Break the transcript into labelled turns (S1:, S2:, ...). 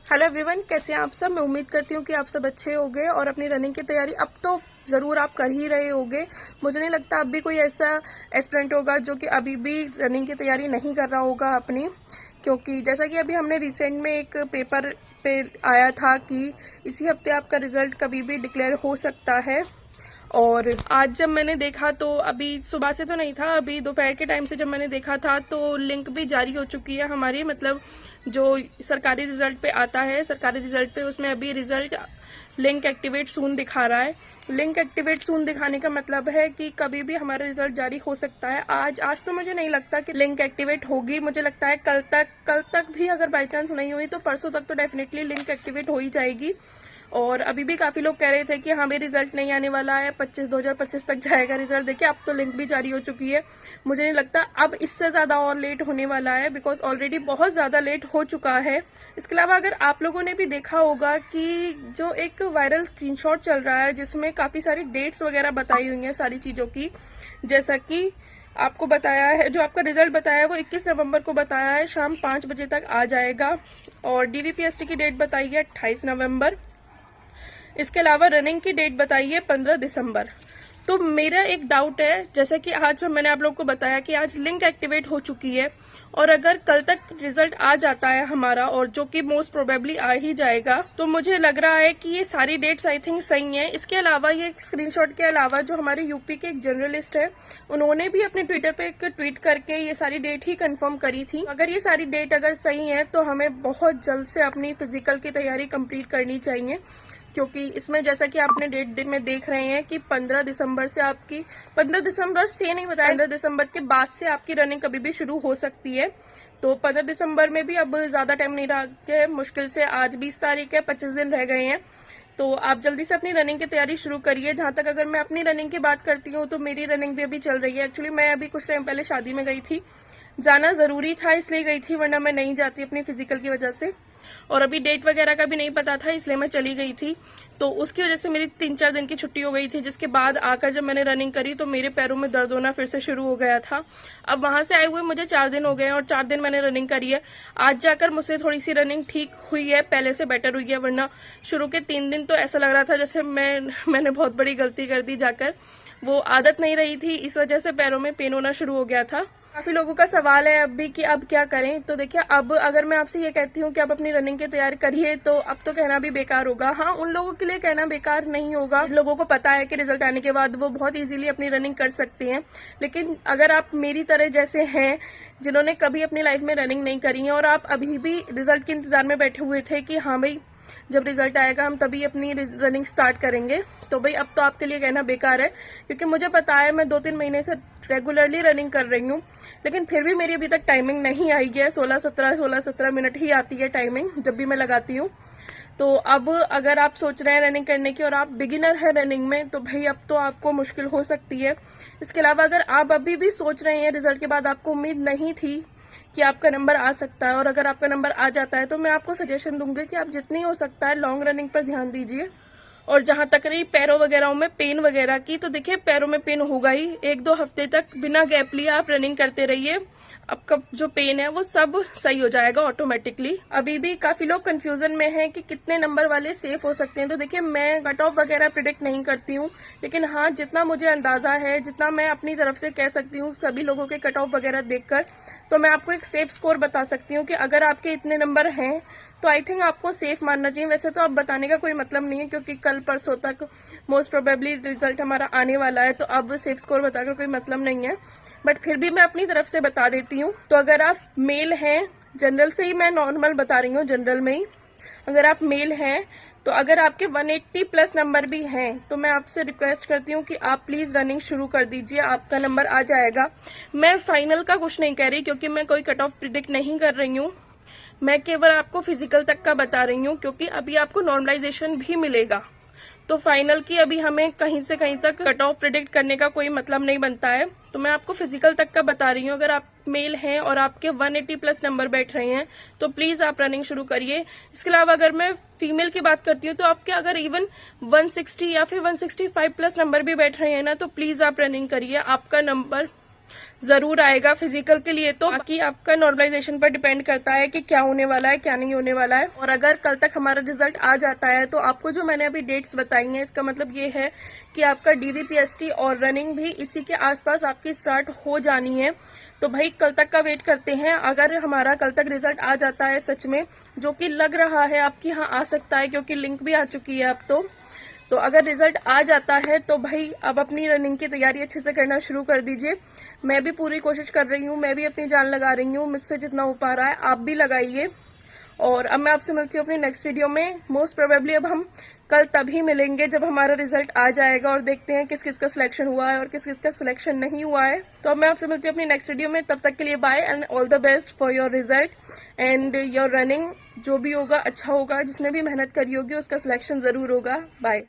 S1: Hello everyone, कैसे हैं आप सब। मैं उम्मीद करती हूँ कि आप सब अच्छे होंगे और अपनी रनिंग की तैयारी अब तो ज़रूर आप कर ही रहे होंगे। मुझे नहीं लगता अब भी कोई ऐसा एस्पिरेंट होगा जो कि अभी भी रनिंग की तैयारी नहीं कर रहा होगा अपनी, क्योंकि जैसा कि अभी हमने रिसेंट में एक पेपर पे आया था कि इसी हफ्ते आपका रिजल्ट कभी भी डिक्लेयर हो सकता है। और आज जब मैंने देखा तो अभी सुबह से तो नहीं था, अभी दोपहर के टाइम से जब मैंने देखा था तो लिंक भी जारी हो चुकी है हमारी, मतलब जो सरकारी रिजल्ट पे आता है, सरकारी रिजल्ट पे उसमें अभी रिजल्ट लिंक एक्टिवेट सून दिखा रहा है। लिंक एक्टिवेट सून दिखाने का मतलब है कि कभी भी हमारा रिजल्ट जारी हो सकता है। आज तो मुझे नहीं लगता कि लिंक एक्टिवेट होगी, मुझे लगता है कल तक भी अगर बाई चांस नहीं हुई तो परसों तक तो डेफिनेटली लिंक एक्टिवेट हो ही जाएगी। और अभी भी काफ़ी लोग कह रहे थे कि हाँ भी रिजल्ट नहीं आने वाला है, 2025 तक जाएगा रिजल्ट। देखिए अब तो लिंक भी जारी हो चुकी है। मुझे नहीं लगता अब इससे ज़्यादा और लेट होने वाला है, बिकॉज ऑलरेडी बहुत ज़्यादा लेट हो चुका है। इसके अलावा अगर आप लोगों ने भी देखा होगा कि जो एक वायरल स्क्रीनशॉट चल रहा है जिसमें काफ़ी सारी डेट्स वगैरह बताई हुई हैं सारी चीज़ों की, जैसा कि आपको बताया है, जो आपका रिजल्ट बताया है वो 21 नवंबर को बताया है, शाम 5 बजे तक आ जाएगा। और डीवीपीएसटी की डेट बताई है 28 नवंबर। इसके अलावा रनिंग की डेट बताई है 15 दिसंबर। तो मेरा एक डाउट है, जैसे कि आज मैंने आप लोगों को बताया कि आज लिंक एक्टिवेट हो चुकी है और अगर कल तक रिजल्ट आ जाता है हमारा, और जो कि मोस्ट प्रोबेबली आ ही जाएगा, तो मुझे लग रहा है कि ये सारी डेट्स आई थिंक सही हैं। इसके अलावा ये स्क्रीनशॉट के अलावा जो हमारे यूपी के एक जर्नलिस्ट है उन्होंने भी अपने ट्विटर पे एक ट्वीट करके ये सारी डेट ही कंफर्म करी थी। अगर ये सारी डेट अगर सही है तो हमें बहुत जल्द से अपनी फिजिकल की तैयारी कंप्लीट करनी चाहिए, क्योंकि इसमें जैसा कि आपने डेट में देख रहे हैं कि 15 दिसंबर से आपकी, 15 दिसंबर से नहीं बताया, 15 दिसंबर के बाद से आपकी रनिंग कभी भी शुरू हो सकती है। तो 15 दिसंबर में भी अब ज्यादा टाइम नहीं रहा है, मुश्किल से आज 20 तारीख है, 25 दिन रह गए हैं। तो आप जल्दी से अपनी रनिंग की तैयारी शुरू करिए। जहां तक अगर मैं अपनी रनिंग की बात करती हूँ तो मेरी रनिंग भी अभी चल रही है। एक्चुअली मैं अभी कुछ टाइम पहले शादी में गई थी, जाना जरूरी था इसलिए गई थी, वरना मैं नहीं जाती अपनी फिजिकल की वजह से। और अभी डेट वगैरह का भी नहीं पता था इसलिए मैं चली गई थी, तो उसकी वजह से मेरी 3-4 दिन की छुट्टी हो गई थी। जिसके बाद आकर जब मैंने रनिंग करी तो मेरे पैरों में दर्द होना फिर से शुरू हो गया था। अब वहां से आए हुए मुझे 4 दिन हो गए हैं और 4 दिन मैंने रनिंग करी है। आज जाकर मुझसे थोड़ी सी रनिंग ठीक हुई है, पहले से बेटर हुई है, वरना शुरू के 3 दिन तो ऐसा लग रहा था जैसे मैंने बहुत बड़ी गलती कर दी जाकर। वो आदत नहीं रही थी, इस वजह से पैरों में पेन होना शुरू हो गया था। काफी लोगों का सवाल है अब भी कि अब क्या करें। तो देखिए, अब अगर मैं आपसे ये कहती हूँ कि आप अपनी रनिंग की तैयारी करिए तो अब तो कहना भी बेकार होगा। हाँ, उन लोगों के लिए कहना बेकार नहीं होगा जिन लोगों को पता है कि रिजल्ट आने के बाद वो बहुत इजीली अपनी रनिंग कर सकते हैं। लेकिन अगर आप मेरी तरह जैसे हैं जिन्होंने कभी अपनी लाइफ में रनिंग नहीं करी है और आप अभी भी रिजल्ट के इंतजार में बैठे हुए थे कि हाँ भाई जब रिजल्ट आएगा हम तभी अपनी रनिंग स्टार्ट करेंगे, तो भाई अब तो आपके लिए कहना बेकार है। क्योंकि मुझे पता है मैं 2-3 महीने से रेगुलरली रनिंग कर रही हूँ, लेकिन फिर भी मेरी अभी तक टाइमिंग नहीं आई है। 16-17 मिनट ही आती है टाइमिंग जब भी मैं लगाती हूँ। तो अब अगर आप सोच रहे हैं रनिंग करने की और आप बिगिनर है रनिंग में, तो भाई अब तो आपको मुश्किल हो सकती है। इसके अलावा अगर आप अभी भी सोच रहे हैं, रिजल्ट के बाद आपको उम्मीद नहीं थी कि आपका नंबर आ सकता है, और अगर आपका नंबर आ जाता है तो मैं आपको सजेशन दूंगी कि आप जितनी हो सकता है लॉन्ग रनिंग पर ध्यान दीजिए। और जहां तक रही पैरों वगैरह में पेन वगैरह की, तो देखिए पैरों में पेन होगा ही। 1-2 हफ्ते तक बिना गैप लिए आप रनिंग करते रहिए, आपका जो पेन है वो सब सही हो जाएगा ऑटोमेटिकली। अभी भी काफी लोग कंफ्यूजन में हैं कि कितने नंबर वाले सेफ हो सकते हैं। तो देखिए, मैं कट ऑफ वगैरह प्रिडिक्ट नहीं करती हूँ, लेकिन हाँ जितना मुझे अंदाजा है, जितना मैं अपनी तरफ से कह सकती हूँ सभी लोगों के कट ऑफ वगैरह देखकर, तो मैं आपको एक सेफ स्कोर बता सकती हूँ कि अगर आपके इतने नंबर हैं तो आई थिंक आपको सेफ मानना चाहिए। वैसे तो अब बताने का कोई मतलब नहीं है क्योंकि कल परसों तक मोस्ट प्रोबेबली रिजल्ट हमारा आने वाला है, तो अब सेफ स्कोर बताकर कोई मतलब नहीं है, बट फिर भी मैं अपनी तरफ से बता देती हूँ। तो अगर आप मेल हैं, जनरल से ही मैं नॉर्मल बता रही हूँ, जनरल में ही अगर आप मेल हैं, तो अगर आपके 180 प्लस नंबर भी हैं तो मैं आपसे रिक्वेस्ट करती हूँ कि आप प्लीज रनिंग शुरू कर दीजिए, आपका नंबर आ जाएगा। मैं फाइनल का कुछ नहीं कह रही क्योंकि मैं कोई कट ऑफ प्रिडिक्ट नहीं कर रही हूँ, मैं केवल आपको फिजिकल तक का बता रही हूँ, क्योंकि अभी आपको नॉर्मलाइजेशन भी मिलेगा। तो फाइनल की अभी हमें कहीं से कहीं तक कट ऑफ प्रिडिक्ट करने का कोई मतलब नहीं बनता है, तो मैं आपको फिजिकल तक का बता रही हूँ। अगर आप मेल हैं और आपके 180 प्लस नंबर बैठ रहे हैं तो प्लीज आप रनिंग शुरू करिए। इसके अलावा अगर मैं फीमेल की बात करती हूँ तो आपके अगर इवन 160 या फिर 165 प्लस नंबर भी बैठ रहे हैं ना, तो प्लीज आप रनिंग करिए, आपका नंबर जरूर आएगा फिजिकल के लिए। तो बाकी आपका नॉर्मलाइजेशन पर डिपेंड करता है कि क्या होने वाला है क्या नहीं होने वाला है। और अगर कल तक हमारा रिजल्ट आ जाता है तो आपको जो मैंने अभी डेट्स बताई हैं, इसका मतलब ये है कि आपका DVPST और रनिंग भी इसी के आसपास आपकी स्टार्ट हो जानी है। तो भाई कल तक का वेट करते हैं। अगर हमारा कल तक रिजल्ट आ जाता है सच में, जो कि लग रहा है आपकी यहाँ आ सकता है क्योंकि लिंक भी आ चुकी है अब तो अगर रिजल्ट आ जाता है तो भाई अब अपनी रनिंग की तैयारी अच्छे से करना शुरू कर दीजिए। मैं भी पूरी कोशिश कर रही हूँ, मैं भी अपनी जान लगा रही हूँ, मुझसे जितना हो पा रहा है आप भी लगाइए। और अब मैं आपसे मिलती हूँ अपनी नेक्स्ट वीडियो में। मोस्ट प्रोबेबली अब हम कल तभी मिलेंगे जब हमारा रिजल्ट आ जाएगा और देखते हैं किस किस का सिलेक्शन हुआ है और किस किस का सिलेक्शन नहीं हुआ है। तो अब मैं आपसे मिलती हूँ अपनी नेक्स्ट वीडियो में। तब तक के लिए bye and all the best for your result and your running. जो भी होगा अच्छा होगा, जिसने भी मेहनत करी होगी उसका सिलेक्शन जरूर होगा। बाय।